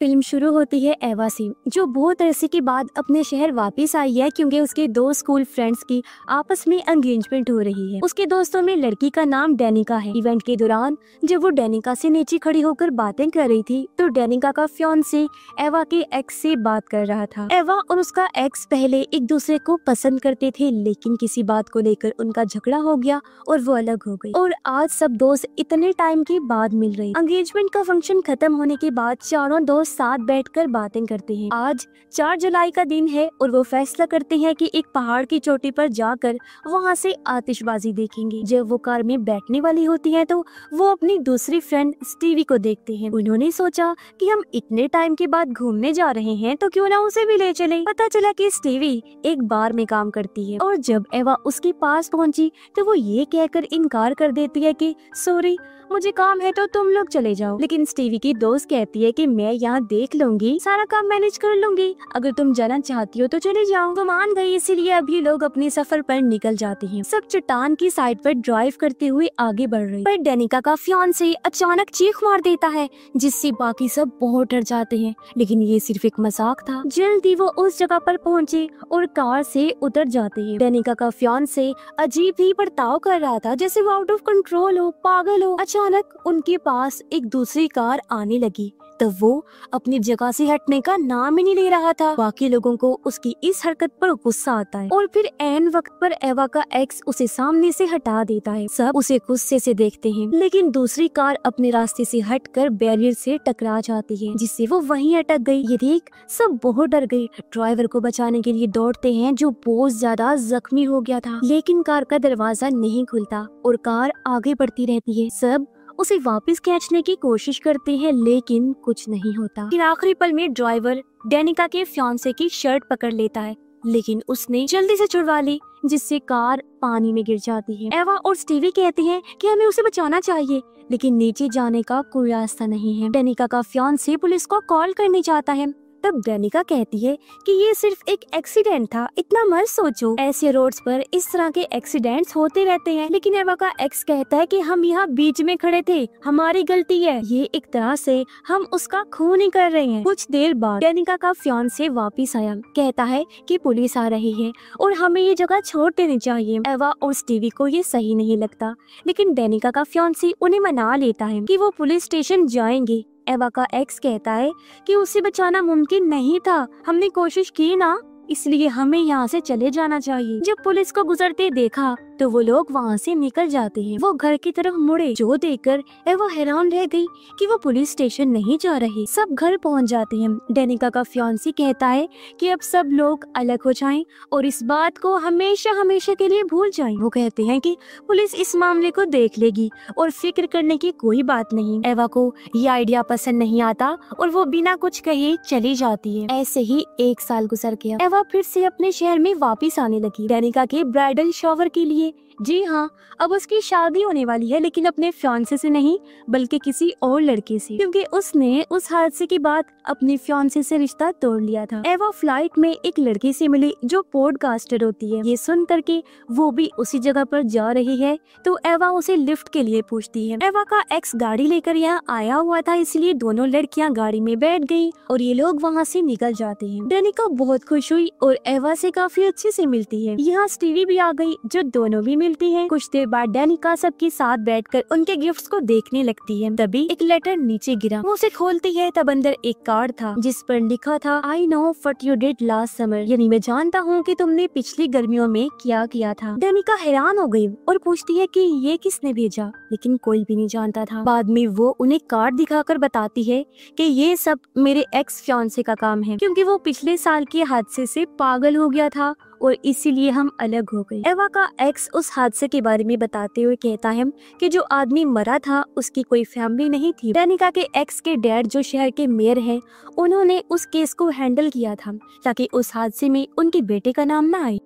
Film शुरू होती है एवा से, जो बहुत अरसे के बाद अपने शहर वापस आई है क्योंकि उसके दो स्कूल फ्रेंड्स की आपस में एंगेजमेंट हो रही है। उसके दोस्तों में लड़की का नाम डेनिका है। इवेंट के दौरान जब वो डेनिका से नीचे खड़ी होकर बातें कर रही थी तो डेनिका का फियांसे एवा के एक्स से बात कर रहा था। एवा और उसका एक्स पहले एक दूसरे को पसंद करते थे, लेकिन किसी बात को लेकर उनका झगड़ा हो गया और वो अलग हो गई। और आज सब दोस्त इतने टाइम के बाद मिल रहे। एंगेजमेंट का फंक्शन खत्म होने के बाद चारों दोस्त साथ बैठकर बातें करते हैं। आज 4 जुलाई का दिन है और वो फैसला करते हैं कि एक पहाड़ की चोटी पर जाकर वहाँ से आतिशबाजी देखेंगे। जब वो कार में बैठने वाली होती है तो वो अपनी दूसरी फ्रेंड स्टीवी को देखते हैं। उन्होंने सोचा कि हम इतने टाइम के बाद घूमने जा रहे हैं तो क्यों ना उसे भी ले चले। पता चला कि स्टीवी एक बार में काम करती है और जब एवा उसके पास पहुंची तो वो ये कहकर इनकार कर देती है कि सॉरी, मुझे काम है तो तुम लोग चले जाओ। लेकिन स्टीवी की दोस्त कहती है कि मैं यहाँ देख लूंगी, सारा काम मैनेज कर लूंगी, अगर तुम जाना चाहती हो तो चले जाओ। वो मान गई, इसीलिए अभी लोग अपने सफर पर निकल जाते हैं। सब चट्टान की साइड पर ड्राइव करते हुए आगे बढ़ रहे, पर डेनिका का फियांसे अचानक चीख मार देता है जिससे बाकी सब बहुत डर जाते हैं। लेकिन ये सिर्फ एक मजाक था। जल्दी वो उस जगह पर पहुँचे और कार से उतर जाते हैं। डेनिका का फियांसे अजीब ही बर्ताव कर रहा था, जैसे वो आउट ऑफ कंट्रोल हो, पागल हो। अचानक उनके पास एक दूसरी कार आने लगी तब वो अपनी जगह से हटने का नाम ही नहीं ले रहा था। बाकी लोगों को उसकी इस हरकत पर गुस्सा आता है और फिर ऐन वक्त पर एवा का एक्स उसे सामने से हटा देता है। सब उसे गुस्से से देखते हैं, लेकिन दूसरी कार अपने रास्ते से हटकर बैरियर से टकरा जाती है जिससे वो वहीं अटक गई। ये देख सब बहुत डर गए। ड्राइवर को बचाने के लिए दौड़ते हैं जो बहुत ज्यादा जख्मी हो गया था, लेकिन कार का दरवाजा नहीं खुलता और कार आगे बढ़ती रहती है। सब उसे वापस खींचने की कोशिश करते हैं, लेकिन कुछ नहीं होता। फिर आखिरी पल में ड्राइवर डेनिका के फियांसे की शर्ट पकड़ लेता है, लेकिन उसने जल्दी से छुड़वा ली जिससे कार पानी में गिर जाती है। एवा और स्टीवी कहते हैं कि हमें उसे बचाना चाहिए, लेकिन नीचे जाने का कोई रास्ता नहीं है। डेनिका का फियांसे पुलिस को कॉल करने चाहता है। तब डेनिका कहती है कि ये सिर्फ एक एक्सीडेंट था, इतना मत सोचो, ऐसे रोड्स पर इस तरह के एक्सीडेंट्स होते रहते हैं। लेकिन एवा का एक्स कहता है कि हम यहाँ बीच में खड़े थे, हमारी गलती है, ये एक तरह से हम उसका खून ही कर रहे हैं। कुछ देर बाद डेनिका का फियांसे वापस आया, कहता है कि पुलिस आ रही है और हमें ये जगह छोड़ देनी चाहिए। एवा और स्टीवी को ये सही नहीं लगता, लेकिन डेनिका का फियांसे उन्हें मना लेता है कि वो पुलिस स्टेशन जाएंगे। एवा का एक्स कहता है कि उसे बचाना मुमकिन नहीं था, हमने कोशिश की ना, इसलिए हमें यहाँ से चले जाना चाहिए। जब पुलिस को गुजरते देखा तो वो लोग वहाँ से निकल जाते हैं। वो घर की तरफ मुड़े, जो देखकर एवा हैरान रह गई कि वो पुलिस स्टेशन नहीं जा रही। सब घर पहुँच जाते हैं। डेनिका का फियांसे कहता है कि अब सब लोग अलग हो जाएं और इस बात को हमेशा हमेशा के लिए भूल जाएं। वो कहते हैं कि पुलिस इस मामले को देख लेगी और फिक्र करने की कोई बात नहीं। एवा को ये आइडिया पसंद नहीं आता और वो बिना कुछ कहे चली जाती है। ऐसे ही 1 साल गुजर गया। एवा फिर से अपने शहर में वापस आने लगी डेनिका के ब्राइडल शॉवर के लिए। जी हाँ, अब उसकी शादी होने वाली है, लेकिन अपने फियांसे से नहीं बल्कि किसी और लड़के से, क्योंकि उसने उस हादसे के बाद अपने फियांसे से रिश्ता तोड़ लिया था। एवा फ्लाइट में एक लड़की से मिली जो पॉडकास्टर होती है। ये सुन करके वो भी उसी जगह पर जा रही है तो एवा उसे लिफ्ट के लिए पूछती है। एवा का एक्स गाड़ी लेकर यहाँ आया हुआ था, इसलिए दोनों लड़कियाँ गाड़ी में बैठ गयी और ये लोग वहाँ से निकल जाते हैं। डेनिका बहुत खुश हुई और एवा से काफी अच्छे से मिलती है। यहाँ स्टीवी भी आ गई जो दोनों भी मिलती है। कुछ देर बाद डेनिका सबके साथ बैठकर उनके गिफ्ट्स को देखने लगती है। तभी एक लेटर नीचे गिरा। वो उसे खोलती है, तब अंदर एक कार्ड था जिस पर लिखा था I know what you did last summer, यानी मैं जानता हूँ कि तुमने पिछली गर्मियों में क्या किया था। डेनिका हैरान हो गई और पूछती है कि ये किसने भेजा, लेकिन कोई भी नहीं जानता था। बाद में वो उन्हें कार्ड दिखाकर बताती है कि ये सब मेरे एक्स फियांसे का काम है, क्योंकि वो पिछले साल के हादसे से पागल हो गया था और इसीलिए हम अलग हो गए। एवा का एक्स उस हादसे के बारे में बताते हुए कहता है कि जो आदमी मरा था उसकी कोई फैमिली नहीं थी। डेनिका के एक्स के डैड जो शहर के मेयर हैं, उन्होंने उस केस को हैंडल किया था ताकि उस हादसे में उनके बेटे का नाम ना आए।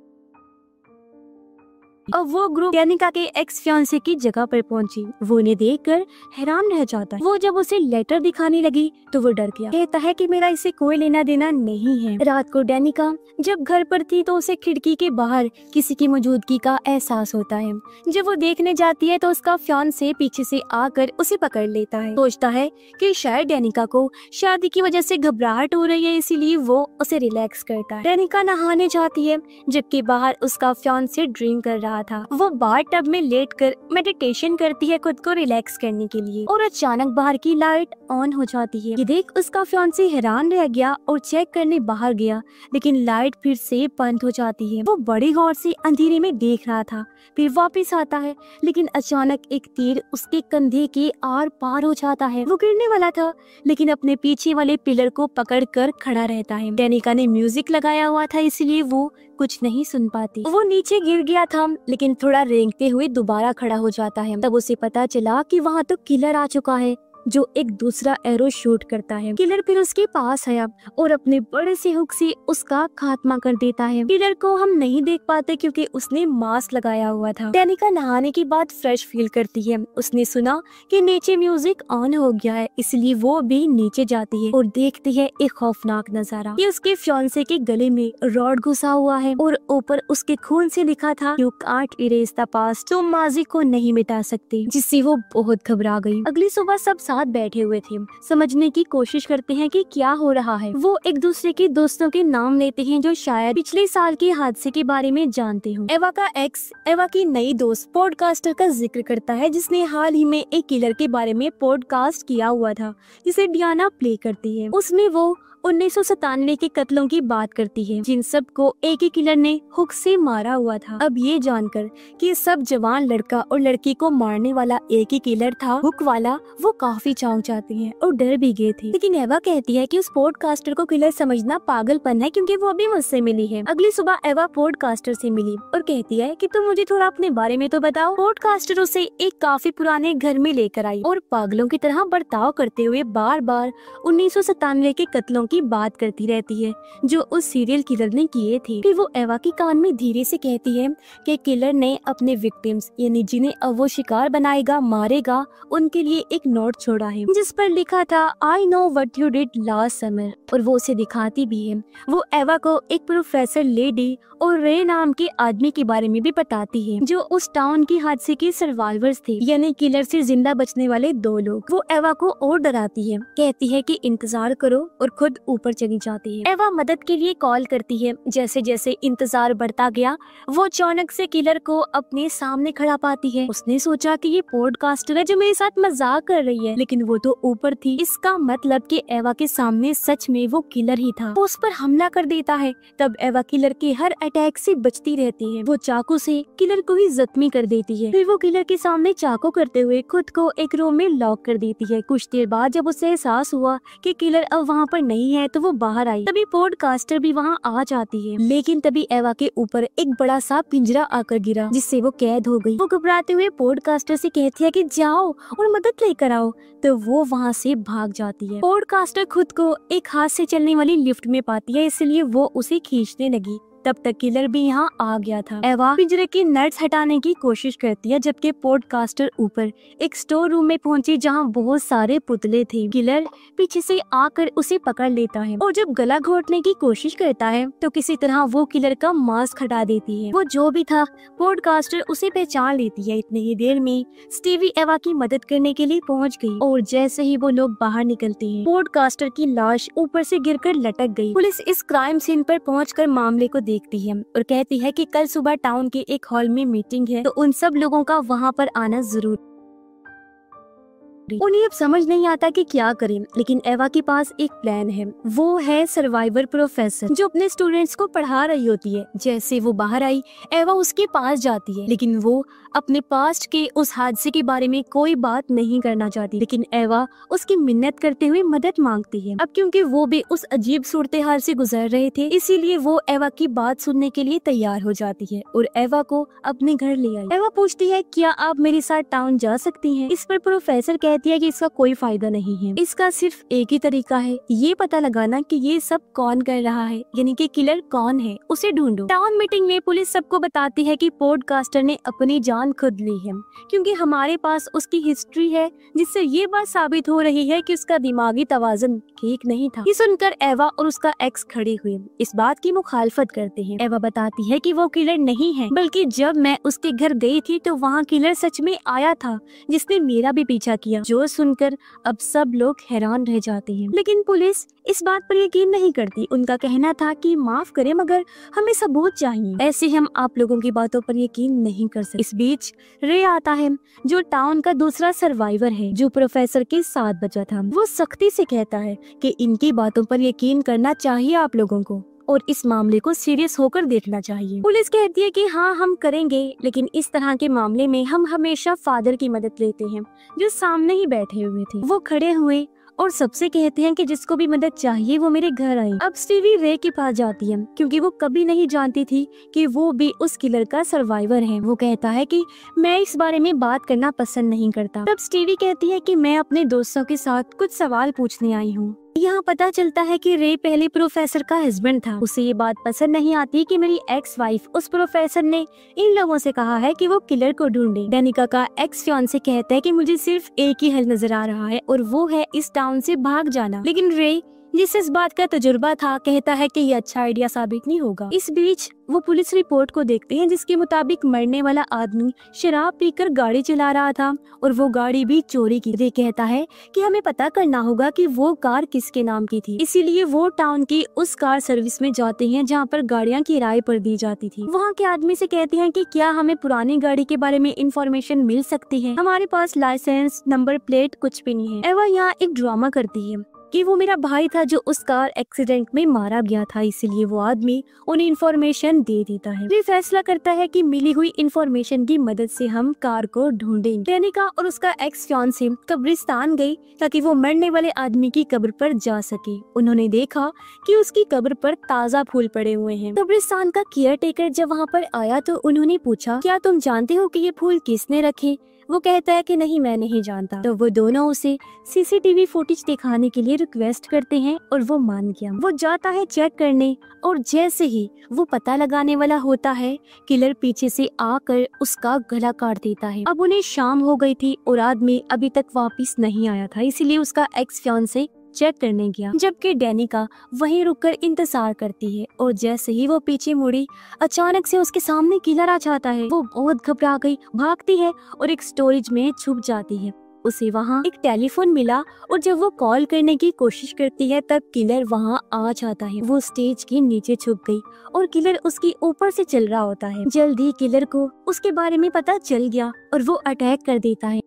अब वो ग्रुप डेनिका के एक्स फियांसे की जगह पर पहुंची। वो उन्हें देखकर हैरान रह जाता है। वो जब उसे लेटर दिखाने लगी तो वो डर गया। कहता है कि मेरा इसे कोई लेना देना नहीं है। रात को डेनिका जब घर पर थी तो उसे खिड़की के बाहर किसी की मौजूदगी का एहसास होता है। जब वो देखने जाती है तो उसका फियांसे पीछे से आकर उसे पकड़ लेता है। सोचता है कि शायद डेनिका को शादी की वजह से घबराहट हो रही है, इसीलिए वो उसे रिलैक्स करता है। डेनिका नहाने जाती है जबकि बाहर उसका फियांसे ड्रिंक कर रहा था। वो बाथ टब में लेटकर मेडिटेशन करती है खुद को रिलैक्स करने के लिए, और अचानक बाहर की लाइट ऑन हो जाती है। ये देख उसका फियांसे हैरान रह गया और चेक करने बाहर गया, लेकिन लाइट फिर से बंद हो जाती है। वो बड़ी गौर से अंधेरे में देख रहा था, फिर वापस आता है, लेकिन अचानक एक तीर उसके कंधे के आर पार हो जाता है। वो गिरने वाला था, लेकिन अपने पीछे वाले पिलर को पकड़कर खड़ा रहता है। डेनिका ने म्यूजिक लगाया हुआ था, इसलिए वो कुछ नहीं सुन पाती। वो नीचे गिर गया था, लेकिन थोड़ा रेंगते हुए दोबारा खड़ा हो जाता है। तब उसे पता चला कि वहाँ तो किलर आ चुका है, जो एक दूसरा एरो शूट करता है। किलर फिर उसके पास आया और अपने बड़े से हुक से उसका खात्मा कर देता है। किलर को हम नहीं देख पाते क्योंकि उसने मास्क लगाया हुआ था। डेनिका नहाने के बाद फ्रेश फील करती है। उसने सुना कि नीचे म्यूजिक ऑन हो गया है, इसलिए वो भी नीचे जाती है और देखती है एक खौफनाक नजारा। ये उसके फियांसे के गले में रॉड घुसा हुआ है और ऊपर उसके खून से लिखा था, you can't erase the past, तुम माजी को नहीं मिटा सकते, जिससे वो बहुत घबरा गई। अगली सुबह सब साथ बैठे हुए थे, समझने की कोशिश करते हैं कि क्या हो रहा है। वो एक दूसरे के दोस्तों के नाम लेते हैं जो शायद पिछले साल के हादसे के बारे में जानते हो। एवा का एक्स एवा की नई दोस्त पॉडकास्टर का जिक्र करता है, जिसने हाल ही में एक किलर के बारे में पॉडकास्ट किया हुआ था, जिसे डियाना प्ले करती है। उसमें वो 1997 के कत्लों की बात करती है, जिन सब को एक ही किलर ने हुक से मारा हुआ था। अब ये जानकर कि सब जवान लड़का और लड़की को मारने वाला एक ही किलर था, हुक वाला, वो काफी चौंक जाती हैं और डर भी गए थे। लेकिन एवा कहती है कि उस पॉडकास्टर को किलर समझना पागलपन है, क्योंकि वो अभी मुझसे मिली है। अगली सुबह एवा पॉडकास्टर से मिली और कहती है कि तुम मुझे थोड़ा अपने बारे में तो बताओ। पॉडकास्टर उसे एक काफी पुराने घर में लेकर आई और पागलों की तरह बर्ताव करते हुए बार बार 1997 के कत्लों की बात करती रहती है जो उस सीरियल किलर ने किए थे। फिर वो एवा की कान में धीरे से कहती है कि किलर ने अपने विक्टिम्स, यानी जिन्हें अब वो शिकार बनाएगा, मारेगा, उनके लिए एक नोट छोड़ा है जिस पर लिखा था, I know what you did last summer, और वो उसे दिखाती भी है। वो एवा को एक प्रोफेसर लेडी और रे नाम के आदमी के बारे में भी बताती है, जो उस टाउन की हादसे के सर्वाइवर्स थे, यानी किलर से जिंदा बचने वाले 2 लोग। वो एवा को और डराती है, कहती है कि इंतजार करो, और खुद ऊपर चली जाती है। एवा मदद के लिए कॉल करती है। जैसे जैसे इंतजार बढ़ता गया, वो अचानक से किलर को अपने सामने खड़ा पाती है। उसने सोचा कि ये पॉडकास्टर है जो मेरे साथ मजाक कर रही है, लेकिन वो तो ऊपर थी। इसका मतलब कि एवा के सामने सच में वो किलर ही था। वो उस पर हमला कर देता है। तब एवा किलर के हर अटैक से बचती रहती है। वो चाकू से किलर को ही जख्मी कर देती है। फिर वो किलर के सामने चाकू करते हुए खुद को एक रूम में लॉक कर देती है। कुछ देर बाद जब उसे एहसास हुआ कि किलर अब वहाँ पर नहीं है, तो वो बाहर आई। तभी पॉडकास्टर भी वहाँ आ जाती है, लेकिन तभी एवा के ऊपर एक बड़ा सा पिंजरा आकर गिरा, जिससे वो कैद हो गई। वो घबराते हुए पॉडकास्टर से कहती है कि जाओ और मदद लेकर आओ, तो वो वहाँ से भाग जाती है। पॉडकास्टर खुद को एक हाथ से चलने वाली लिफ्ट में पाती है, इसलिए वो उसे खींचने लगी। तब तक किलर भी यहाँ आ गया था। एवा पिंजरे की नट्स हटाने की कोशिश करती है, जबकि पॉडकास्टर ऊपर एक स्टोर रूम में पहुंची जहाँ बहुत सारे पुतले थे। किलर पीछे से आकर उसे पकड़ लेता है और जब गला घोटने की कोशिश करता है तो किसी तरह वो किलर का मास्क हटा देती है। वो जो भी था, पॉडकास्टर उसे पहचान लेती है। इतनी ही देर में स्टीवी एवा की मदद करने के लिए पहुँच गयी और जैसे ही वो लोग बाहर निकलते हैं, पॉडकास्टर की लाश ऊपर से गिरकर लटक गयी। पुलिस इस क्राइम सीन पर पहुंचकर मामले को देखती है और कहती है कि कल सुबह टाउन के एक हॉल में मीटिंग है, तो उन सब लोगों का वहाँ पर आना जरूर। उन्हें अब समझ नहीं आता कि क्या करें, लेकिन एवा के पास एक प्लान है। वो है सर्वाइवर प्रोफेसर, जो अपने स्टूडेंट्स को पढ़ा रही होती है। जैसे वो बाहर आई, एवा उसके पास जाती है, लेकिन वो अपने पास्ट के उस हादसे के बारे में कोई बात नहीं करना चाहती। लेकिन एवा उसकी मिन्नत करते हुए मदद मांगती है। अब क्योंकि वो भी उस अजीब सूरत हाल से गुजर रहे थे, इसीलिए वो एवा की बात सुनने के लिए तैयार हो जाती है और एवा को अपने घर ले आई। एवा पूछती है, क्या आप मेरे साथ टाउन जा सकती हैं? इस पर प्रोफेसर कहती है कि इसका कोई फायदा नहीं है, इसका सिर्फ एक ही तरीका है, ये पता लगाना कि ये सब कौन कर रहा है, यानी कि किलर कौन है, उसे ढूंढो। टाउन मीटिंग में पुलिस सबको बताती है कि पॉडकास्टर ने अपनी जान खुद ली है, क्योंकि हमारे पास उसकी हिस्ट्री है, जिससे ये बात साबित हो रही है कि उसका दिमागी तवाज़ुन ठीक नहीं था। ये सुनकर एवा और उसका एक्स खड़े हुए इस बात की मुखालफत करते हैं। एवा बताती है कि वो किलर नहीं है, बल्कि जब मैं उसके घर गई थी तो वहाँ किलर सच में आया था, जिसने मेरा भी पीछा किया। जो सुनकर अब सब लोग हैरान रह जाते हैं, लेकिन पुलिस इस बात पर यकीन नहीं करती। उनका कहना था कि माफ करें, मगर हमें सबूत चाहिए, ऐसे हम आप लोगों की बातों पर यकीन नहीं कर सकते। इस बीच रे आता है, जो टाउन का दूसरा सर्वाइवर है, जो प्रोफेसर के साथ बचा था। वो सख्ती से कहता है कि इनकी बातों पर यकीन करना चाहिए आप लोगों को, और इस मामले को सीरियस होकर देखना चाहिए। पुलिस कहती है कि हाँ हम करेंगे, लेकिन इस तरह के मामले में हम हमेशा फादर की मदद लेते हैं, जो सामने ही बैठे हुए थे। वो खड़े हुए और सबसे कहते हैं कि जिसको भी मदद चाहिए वो मेरे घर आए। अब स्टीवी रे के पास जाती है, क्योंकि वो कभी नहीं जानती थी कि वो भी उस किलर का सर्वाइवर है। वो कहता है कि मैं इस बारे में बात करना पसंद नहीं करता। तब स्टीवी कहती है कि मैं अपने दोस्तों के साथ कुछ सवाल पूछने आई हूँ। यहाँ पता चलता है कि रे पहले प्रोफेसर का हस्बैंड था। उसे ये बात पसंद नहीं आती कि मेरी एक्स वाइफ उस प्रोफेसर ने इन लोगों से कहा है कि वो किलर को ढूंढे। डेनिका का एक्स फियांसे कहता है कि मुझे सिर्फ एक ही हल नजर आ रहा है, और वो है इस टाउन से भाग जाना। लेकिन रे, जिसे इस बात का तजुर्बा था, कहता है कि ये अच्छा आइडिया साबित नहीं होगा। इस बीच वो पुलिस रिपोर्ट को देखते हैं, जिसके मुताबिक मरने वाला आदमी शराब पीकर गाड़ी चला रहा था, और वो गाड़ी भी चोरी की। रे कहता है कि हमें पता करना होगा कि वो कार किसके नाम की थी, इसीलिए वो टाउन की उस कार सर्विस में जाते हैं जहाँ पर गाड़ियाँ किराए पर दी जाती थी। वहाँ के आदमी से कहते हैं कि क्या हमें पुरानी गाड़ी के बारे में इंफॉर्मेशन मिल सकती है, हमारे पास लाइसेंस, नंबर प्लेट कुछ भी नहीं है। एवा यहाँ एक ड्रामा करती है कि वो मेरा भाई था जो उस कार एक्सीडेंट में मारा गया था, इसीलिए वो आदमी उन्हें इंफॉर्मेशन दे देता है। वे फैसला करता है कि मिली हुई इंफॉर्मेशन की मदद से हम कार को ढूंढेंगे। डेनिका और उसका एक्स फियांसे कब्रिस्तान गई ताकि वो मरने वाले आदमी की कब्र पर जा सके। उन्होंने देखा कि उसकी कब्र पर ताज़ा फूल पड़े हुए हैं। कब्रिस्तान का केयर टेकर जब वहाँ पर आया तो उन्होंने पूछा, क्या तुम जानते हो कि ये फूल किसने रखे? वो कहता है कि नहीं, मैं नहीं जानता। तो वो दोनों उसे सीसीटीवी फुटेज दिखाने के लिए रिक्वेस्ट करते हैं, और वो मान गया। वो जाता है चेक करने, और जैसे ही वो पता लगाने वाला होता है, किलर पीछे से आकर उसका गला काट देता है। अब उन्हें शाम हो गई थी और आदमी अभी तक वापस नहीं आया था, इसीलिए उसका एक्स फियांसे चेक करने गया, जबकि डेनिका वहीं रुककर इंतजार करती है। और जैसे ही वो पीछे मुड़ी, अचानक से उसके सामने किलर आ जाता है। वो बहुत घबरा गई, भागती है और एक स्टोरेज में छुप जाती है। उसे वहाँ एक टेलीफोन मिला, और जब वो कॉल करने की कोशिश करती है तब किलर वहाँ आ जाता है। वो स्टेज के नीचे छुप गई और किलर उसके ऊपर से चल रहा होता है। जल्दी किलर को उसके बारे में पता चल गया और वो अटैक कर देता है।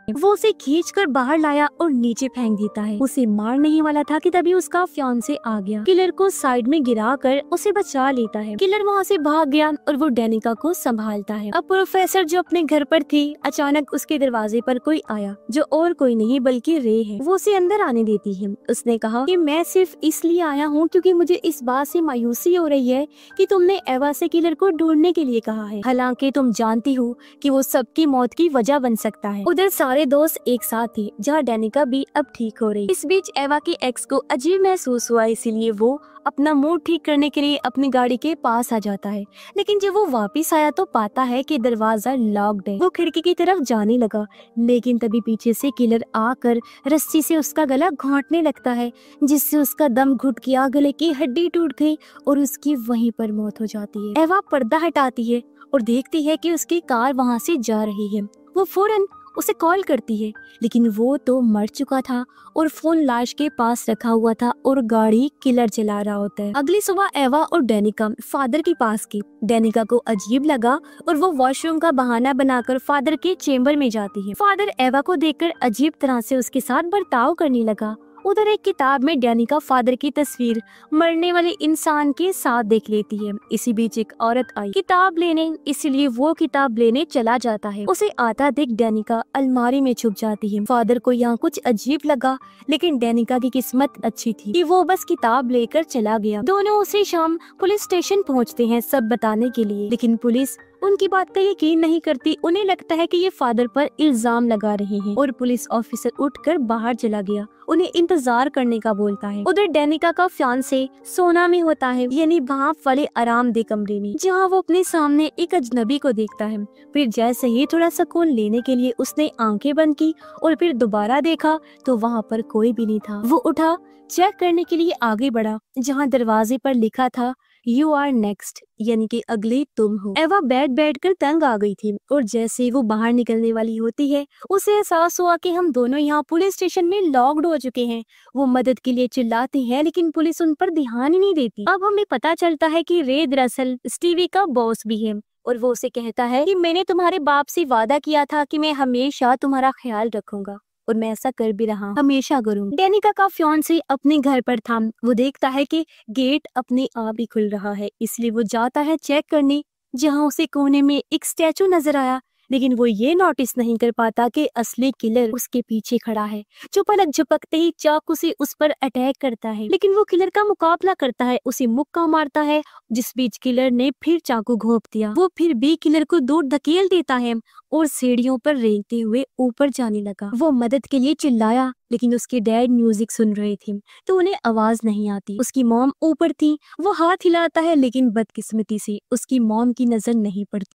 वो उसे खींचकर बाहर लाया और नीचे फेंक देता है। उसे मारने ही वाला था कि तभी उसका फियांसे आ गया। किलर को साइड में गिराकर उसे बचा लेता है। किलर वहाँ से भाग गया और वो डेनिका को संभालता है। अब प्रोफेसर जो अपने घर पर थी, अचानक उसके दरवाजे पर कोई आया, जो और कोई नहीं बल्कि रे है। वो उसे अंदर आने देती है। उसने कहा कि मैं सिर्फ इसलिए आया हूँ क्योंकि मुझे इस बात से मायूसी हो रही है कि तुमने एवा से किलर को ढूंढने के लिए कहा है, हालांकि तुम जानती हो कि वो सबकी मौत की वजह बन सकता है। उधर सारे दोस्त एक साथ थे, जहाँ डेनिका भी अब ठीक हो रही। इस बीच एवा की एक्स को अजीब महसूस हुआ, इसीलिए वो अपना मूड ठीक करने के लिए अपनी गाड़ी के पास आ जाता है। लेकिन जब वो वापस आया तो पाता है कि दरवाजा लॉक्ड है। वो खिड़की की तरफ जाने लगा, लेकिन तभी पीछे से किलर आकर रस्सी से उसका गला घोंटने लगता है, जिससे उसका दम घुट गया, गले की हड्डी टूट गई और उसकी वहीं पर मौत हो जाती है। एवा पर्दा हटाती है और देखती है कि उसकी कार वहाँ से जा रही है। वो फौरन उसे कॉल करती है, लेकिन वो तो मर चुका था और फोन लाश के पास रखा हुआ था और गाड़ी किलर चला रहा होता है। अगली सुबह एवा और डेनिका फादर के पास गई। डेनिका को अजीब लगा और वो वॉशरूम का बहाना बनाकर फादर के चेम्बर में जाती है। फादर एवा को देखकर अजीब तरह से उसके साथ बर्ताव करने लगा। उधर एक किताब में डेनिका फादर की तस्वीर मरने वाले इंसान के साथ देख लेती है। इसी बीच एक औरत आई किताब लेने, इसलिए वो किताब लेने चला जाता है। उसे आता देख डेनिका अलमारी में छुप जाती है। फादर को यहाँ कुछ अजीब लगा, लेकिन डेनिका की किस्मत अच्छी थी कि वो बस किताब लेकर चला गया। दोनों उसी शाम पुलिस स्टेशन पहुँचते हैं सब बताने के लिए, लेकिन पुलिस उनकी बात का यकीन नहीं करती। उन्हें लगता है कि ये फादर पर इल्जाम लगा रहे हैं और पुलिस ऑफिसर उठकर बाहर चला गया, उन्हें इंतजार करने का बोलता है। उधर डेनिका का फियांसे सोना में होता है, यानी वहाँ वाले आरामदेह कमरे में, जहाँ वो अपने सामने एक अजनबी को देखता है। फिर जैसे ही थोड़ा सुकून लेने के लिए उसने आंखें बंद की और फिर दोबारा देखा तो वहाँ पर कोई भी नहीं था। वो उठा, चेक करने के लिए आगे बढ़ा, जहाँ दरवाजे पर लिखा था यू आर नेक्स्ट, यानी कि अगली तुम हो। एवा बैठ कर तंग आ गई थी और जैसे ही वो बाहर निकलने वाली होती है उसे एहसास हुआ कि हम दोनों यहाँ पुलिस स्टेशन में लॉक्ड हो चुके हैं। वो मदद के लिए चिल्लाती है लेकिन पुलिस उन पर ध्यान ही नहीं देती। अब हमें पता चलता है कि रे दरअसल स्टीवी का बॉस भी है और वो उसे कहता है कि मैंने तुम्हारे बाप से वादा किया था कि मैं हमेशा तुम्हारा ख्याल रखूंगा और मैं ऐसा कर भी रहा, हमेशा करूँ। डेनिका का फियांसे अपने घर पर था। वो देखता है कि गेट अपने आप ही खुल रहा है, इसलिए वो जाता है चेक करने, जहाँ उसे कोने में एक स्टैचू नजर आया। लेकिन वो ये नोटिस नहीं कर पाता कि असली किलर उसके पीछे खड़ा है, जो पलक झपकते ही चाकू से उस पर अटैक करता है। लेकिन वो किलर का मुकाबला करता है, उसे मुक्का मारता है, जिस बीच किलर ने फिर चाकू घोंप दिया। वो फिर भी किलर को दूर धकेल देता है और सीढ़ियों पर रेंगते हुए ऊपर जाने लगा। वो मदद के लिए चिल्लाया लेकिन उसके डैड म्यूजिक सुन रहे थे तो उन्हें आवाज नहीं आती। उसकी मॉम ऊपर थी। वो हाथ हिलाता है लेकिन बदकिस्मती से उसकी मॉम की नजर नहीं पड़ती।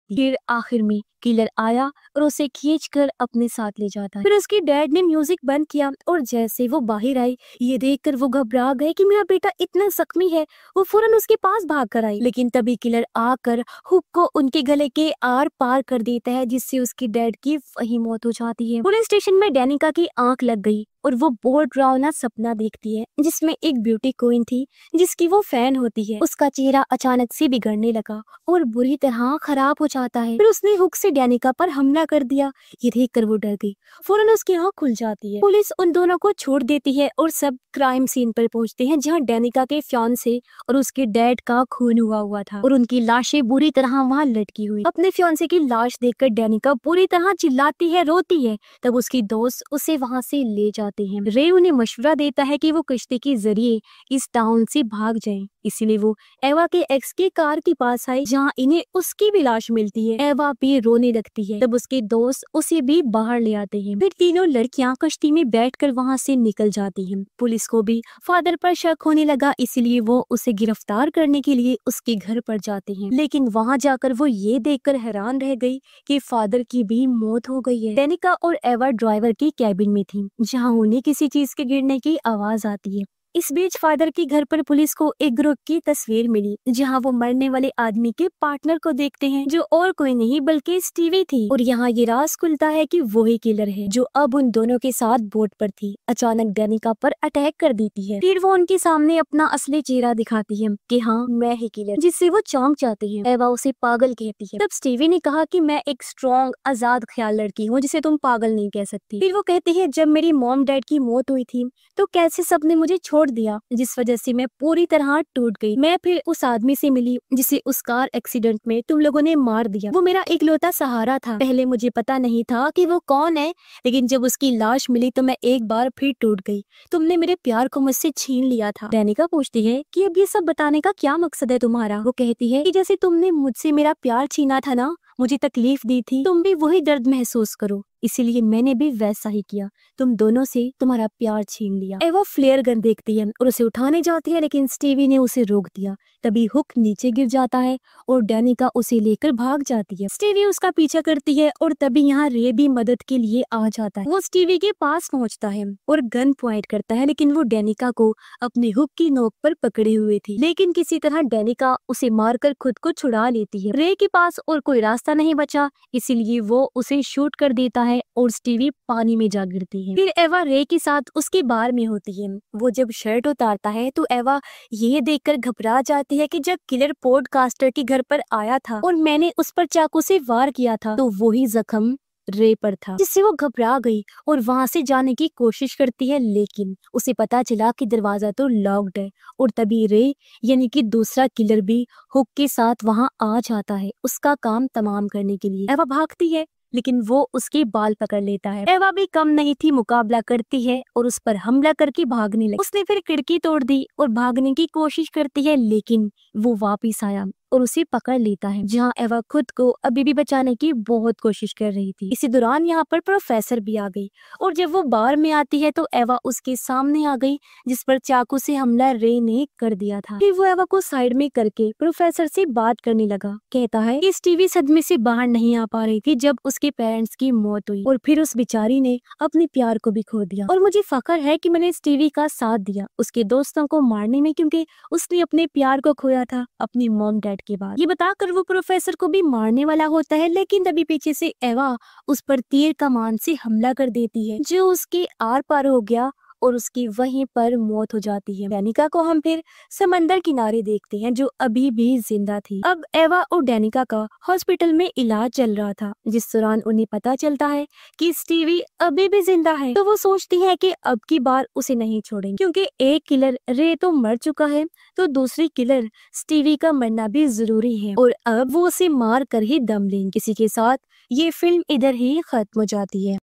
फिर आखिर में किलर आया और उसे खींचकर अपने साथ ले जाता है। फिर उसके डैड ने म्यूजिक बंद किया और जैसे वो बाहर आई, ये देखकर वो घबरा गए कि मेरा बेटा इतना जख्मी है। वो फौरन उसके पास भाग कर आई, लेकिन तभी किलर आकर हुक को उनके गले के आर पार कर देता है, जिससे उसके डैड की वहीं मौत हो जाती है। पुलिस स्टेशन में डेनिका की आंख लग गई और वो बहुत डरावना सपना देखती है जिसमें एक ब्यूटी क्वीन थी जिसकी वो फैन होती है। उसका चेहरा अचानक से बिगड़ने लगा और बुरी तरह खराब हो जाता है। फिर उसने हुक से डेनिका पर हमला कर दिया। ये देखकर वो डर गई, फौरन उसकी आंख खुल जाती है। पुलिस उन दोनों को छोड़ देती है और सब क्राइम सीन पर पहुंचते हैं, जहां डेनिका के फियांसे और उसके डैड का खून हुआ था और उनकी लाशें बुरी तरह वहां लटकी हुई। अपने फियांसे की लाश देखकर डेनिका बुरी तरह चिल्लाती है, रोती है। तब उसकी दोस्त उसे वहां से ले जाते हैं। रे उन्हें मशवरा देता है कि वो कश्ती के जरिए इस टाउन से भाग जाएं। इसीलिए वो एवा के एक्स की कार के पास आई, जहाँ इन्हें उसकी भी लाश मिलती है। एवा भी रोने लगती है। तब उसके दोस्त उसे भी बाहर ले आते हैं। फिर तीनों लड़कियां कश्ती में बैठकर वहां से निकल जाती हैं। पुलिस को भी फादर पर शक होने लगा, इसीलिए वो उसे गिरफ्तार करने के लिए उसके घर पर जाते हैं। लेकिन वहां जाकर वो ये देखकर हैरान रह गई कि फादर की भी मौत हो गई है। डेनिका और एवा ड्राइवर की कैबिन में थी, जहाँ उन्हें किसी चीज के गिरने की आवाज आती है। इस बीच फादर के घर पर पुलिस को एक ग्रुप की तस्वीर मिली, जहां वो मरने वाले आदमी के पार्टनर को देखते हैं, जो और कोई नहीं बल्कि स्टीवी थी। और यहाँ ये राज खुलता है कि वही किलर है जो अब उन दोनों के साथ बोट पर थी। अचानक डेनिका पर अटैक कर देती है। फिर वो उनके सामने अपना असली चेहरा दिखाती है कि हाँ मैं ही किलर, जिससे वो चौंक जाते हैं। एवा उसे पागल कहती है। तब स्टीवी ने कहा कि मैं एक स्ट्रॉन्ग आजाद ख्याल लड़की हूँ, जिसे तुम पागल नहीं कह सकती। फिर वो कहती है जब मेरी मॉम डैड की मौत हुई थी तो कैसे सबने मुझे छोड़ दिया, जिस वजह से मैं पूरी तरह टूट गई। मैं फिर उस आदमी से मिली जिसे उस कार एक्सीडेंट में तुम लोगों ने मार दिया। वो मेरा इकलौता सहारा था। पहले मुझे पता नहीं था कि वो कौन है, लेकिन जब उसकी लाश मिली तो मैं एक बार फिर टूट गई। तुमने मेरे प्यार को मुझसे छीन लिया था। डेनिका पूछती है कि अब ये सब बताने का क्या मकसद है तुम्हारा। वो कहती है कि जैसे तुमने मुझसे मेरा प्यार छीना था ना, मुझे तकलीफ दी थी, तुम भी वही दर्द महसूस करो, इसीलिए मैंने भी वैसा ही किया। तुम दोनों से तुम्हारा प्यार छीन लिया। एवा फ्लेयर गन देखती है और उसे उठाने जाती है, लेकिन स्टीवी ने उसे रोक दिया। तभी हुक नीचे गिर जाता है और डेनिका उसे लेकर भाग जाती है। स्टीवी उसका पीछा करती है और तभी यहाँ रे भी मदद के लिए आ जाता है। वो स्टीवी के पास पहुँचता है और गन पॉइंट करता है, लेकिन वो डेनिका को अपने हुक की नोक पर पकड़े हुए थी। लेकिन किसी तरह डेनिका उसे मारकर खुद को छुड़ा लेती है। रे के पास और कोई रास्ता नहीं बचा, इसीलिए वो उसे शूट कर देता है और स्टीवी पानी में जा गिरती है। फिर एवा रे के साथ उसके बार में होती है। वो जब शर्ट उतारता है तो एवा ये देखकर घबरा जाती है कि जब किलर पॉडकास्टर के घर पर आया था और मैंने उस पर चाकू से वार किया था तो वही जख्म रे पर था, जिससे वो घबरा गई और वहां से जाने की कोशिश करती है। लेकिन उसे पता चला कि दरवाजा तो लॉक्ड है और तभी रे यानी कि दूसरा किलर भी हुक के साथ वहां आ जाता है उसका काम तमाम करने के लिए। एवा भागती है लेकिन वो उसके बाल पकड़ लेता है। एवा भी कम नहीं थी, मुकाबला करती है और उस पर हमला करके भागने लगी। उसने फिर खिड़की तोड़ दी और भागने की कोशिश करती है, लेकिन वो वापिस आया और उसे पकड़ लेता है, जहाँ एवा खुद को अभी भी बचाने की बहुत कोशिश कर रही थी। इसी दौरान यहाँ पर प्रोफेसर भी आ गई और जब वो बार में आती है तो एवा उसके सामने आ गई, जिस पर चाकू से हमला रे ने कर दिया था। फिर वो एवा को साइड में करके प्रोफेसर से बात करने लगा। कहता है कि स्टीवी सदमे से बाहर नहीं आ पा रही थी जब उसके पेरेंट्स की मौत हुई और फिर उस बेचारी ने अपने प्यार को भी खो दिया, और मुझे फख्र है कि मैंने स्टीवी का साथ दिया उसके दोस्तों को मारने में, क्योंकि उसने अपने प्यार को खोया था अपनी मॉम डैड के बाद। ये बताकर वो प्रोफेसर को भी मारने वाला होता है, लेकिन तभी पीछे से एवा उस पर तीर कमान से हमला कर देती है, जो उसके आर पार हो गया और उसकी वहीं पर मौत हो जाती है। डेनिका को हम फिर समंदर किनारे देखते हैं, जो अभी भी जिंदा थी। अब एवा और डेनिका का हॉस्पिटल में इलाज चल रहा था, जिस दौरान उन्हें पता चलता है कि स्टीवी अभी भी जिंदा है। तो वो सोचती है कि अब की बार उसे नहीं छोड़ेंगे, क्योंकि एक किलर रे तो मर चुका है, तो दूसरी किलर स्टीवी का मरना भी जरूरी है और अब वो उसे मार कर ही दम लेंगे। किसी के साथ ये फिल्म इधर ही खत्म हो जाती है।